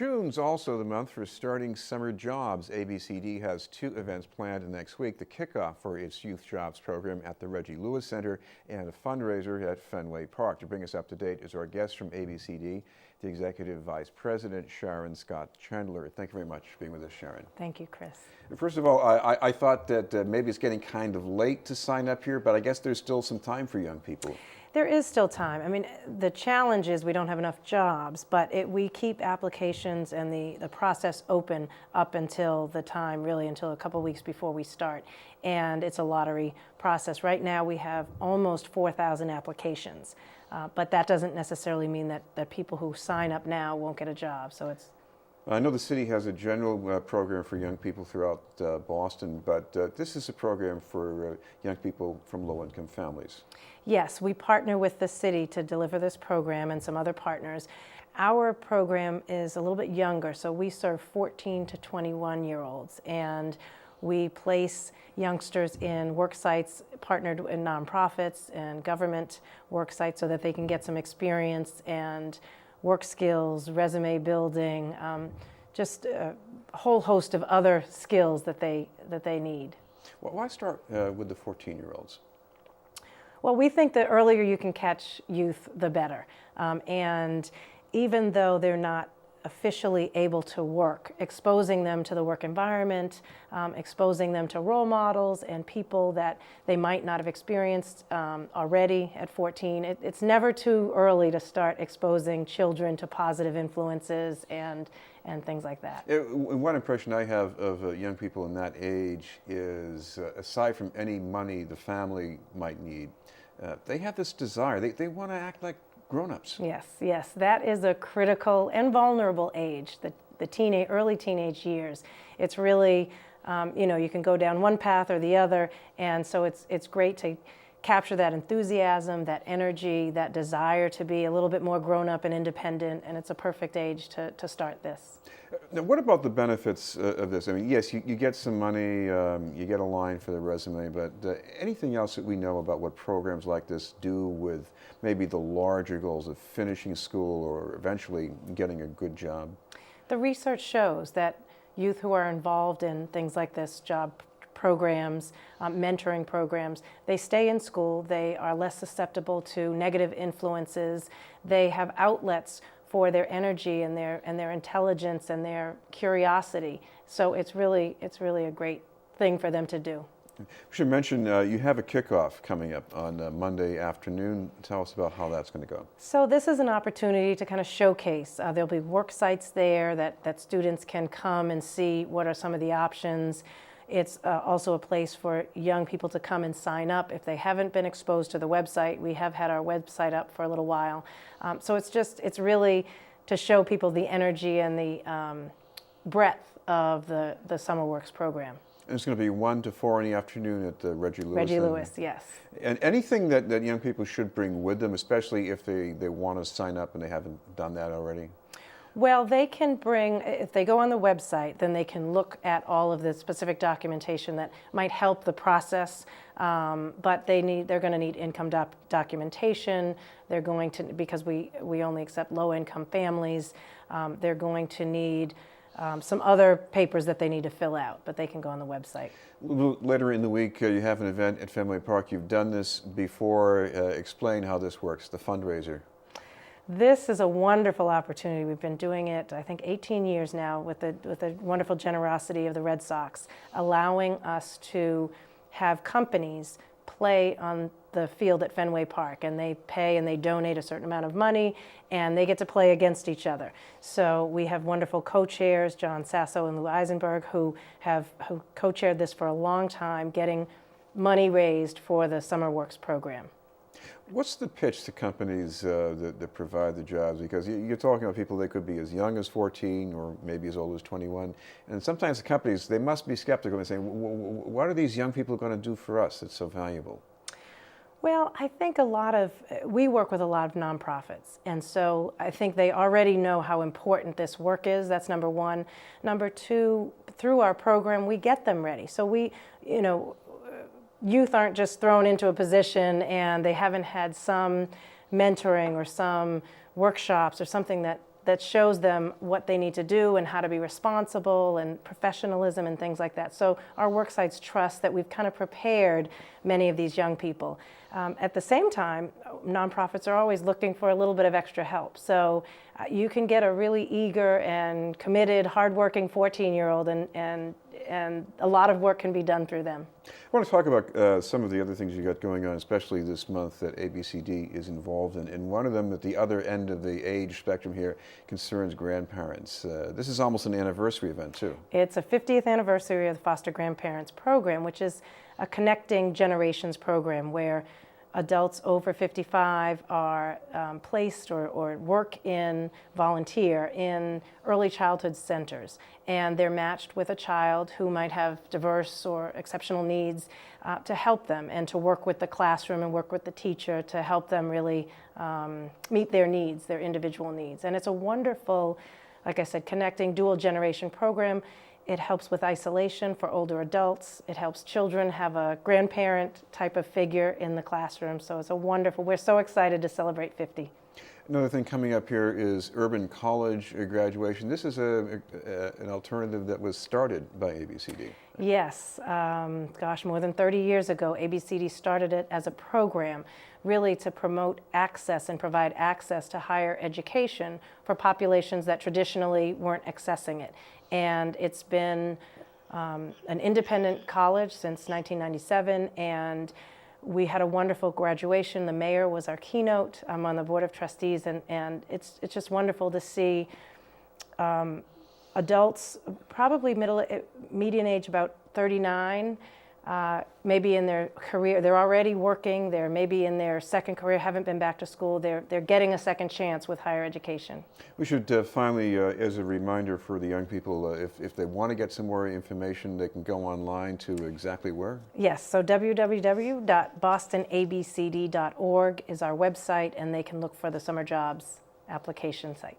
June's also the month for starting summer jobs. ABCD has 2 events planned next week, the kickoff for its Youth Jobs program at the Reggie Lewis Center and a fundraiser at Fenway Park. To bring us up to date is our guest from ABCD, the Executive Vice President, Sharon Scott-Chandler. Thank you very much for being with us, Sharon. Thank you, Chris. First of all, I thought that maybe it's getting kind of late to sign up here, but I guess there's still some time for young people. There is still time. I mean, the challenge is we don't have enough jobs, but we keep applications and the process open up until the time, really until a couple weeks before we start. And it's a lottery process. Right now we have almost 4,000 applications, but that doesn't necessarily mean that people who sign up now won't get a job. So it's. I know the city has a general program for young people throughout Boston, but this is a program for young people from low-income families. Yes, we partner with the city to deliver this program and some other partners. Our program is a little bit younger, so we serve 14 to 21-year-olds, and we place youngsters in work sites partnered in nonprofits and government work sites so that they can get some experience and work skills, resume building, just a whole host of other skills that they need. Well, why start with the 14-year-olds? Well, we think the earlier you can catch youth, the better. And even though they're not officially able to work, exposing them to the work environment, exposing them to role models and people that they might not have experienced already at 14. It's never too early to start exposing children to positive influences and things like that. One impression I have of young people in that age is, aside from any money the family might need, they have this desire. They want to act like grown-ups. Yes, that is a critical and vulnerable age, the early teenage years. It's really, you can go down one path or the other, and so it's great to capture that enthusiasm, that energy, that desire to be a little bit more grown-up and independent, and it's a perfect age to start this. Now, what about the benefits of this? I mean, yes, you get some money, you get a line for the resume, but anything else that we know about what programs like this do with maybe the larger goals of finishing school or eventually getting a good job? The research shows that youth who are involved in things like this, job programs, mentoring programs, they stay in school, they are less susceptible to negative influences, they have outlets for their energy and their intelligence and their curiosity. So it's really a great thing for them to do. We should mention you have a kickoff coming up on Monday afternoon. Tell us about how that's going to go. So this is an opportunity to kind of showcase. There'll be work sites there that students can come and see what are some of the options. It's also a place for young people to come and sign up if they haven't been exposed to the website. We have had our website up for a little while. So it's really to show people the energy and the breadth of the SummerWorks program. And it's going to be 1 to 4 in the afternoon at the Reggie Lewis. Reggie Lewis, yes. And anything that young people should bring with them, especially if they want to sign up and they haven't done that already? Well, they can bring, if they go on the website, then they can look at all of the specific documentation that might help the process, but they're going to need income documentation. They're going to, because we only accept low-income families, they're going to need some other papers that they need to fill out, but they can go on the website. Later in the week, you have an event at Fenway Park. You've done this before. Explain how this works, the fundraiser. This is a wonderful opportunity. We've been doing it, I think, 18 years now with the wonderful generosity of the Red Sox, allowing us to have companies play on the field at Fenway Park, and they pay and they donate a certain amount of money, and they get to play against each other. So we have wonderful co-chairs, John Sasso and Lou Eisenberg, who co-chaired this for a long time, getting money raised for the SummerWorks program. What's the pitch to companies that provide the jobs? Because you're talking about people, they could be as young as 14 or maybe as old as 21. And sometimes the companies, they must be skeptical and saying, what are these young people going to do for us that's so valuable? Well, I think we work with a lot of nonprofits. And so I think they already know how important this work is. That's number one. Number two, through our program, we get them ready. So youth aren't just thrown into a position and they haven't had some mentoring or some workshops or something that that shows them what they need to do and how to be responsible and professionalism and things like that. So our worksites trust that we've kind of prepared many of these young people. At the same time, nonprofits are always looking for a little bit of extra help. So you can get a really eager and committed, hardworking 14-year-old, and a lot of work can be done through them. I want to talk about some of the other things you got going on, especially this month that ABCD is involved in. And one of them, at the other end of the age spectrum here, concerns grandparents. This is almost an anniversary event, too. It's a 50th anniversary of the Foster Grandparents Program, which is a connecting generations program where adults over 55 are placed or work in, volunteer in early childhood centers. And they're matched with a child who might have diverse or exceptional needs to help them and to work with the classroom and work with the teacher to help them really meet their needs, their individual needs. And it's a wonderful, like I said, connecting dual generation program. It helps with isolation for older adults. It helps children have a grandparent type of figure in the classroom. So it's a wonderful, we're so excited to celebrate 50. Another thing coming up here is urban college graduation. This is an alternative that was started by ABCD. Yes, gosh, more than 30 years ago, ABCD started it as a program really to promote access and provide access to higher education for populations that traditionally weren't accessing it. And it's been an independent college since 1997, and we had a wonderful graduation. The mayor was our keynote. I'm on the board of trustees, and it's just wonderful to see adults, probably median age about 39, maybe in their career, they're already working, they're maybe in their second career, haven't been back to school, they're getting a second chance with higher education. We should finally, as a reminder for the young people, if they want to get some more information, they can go online to exactly where? Yes, so www.bostonabcd.org is our website, and they can look for the summer jobs application site.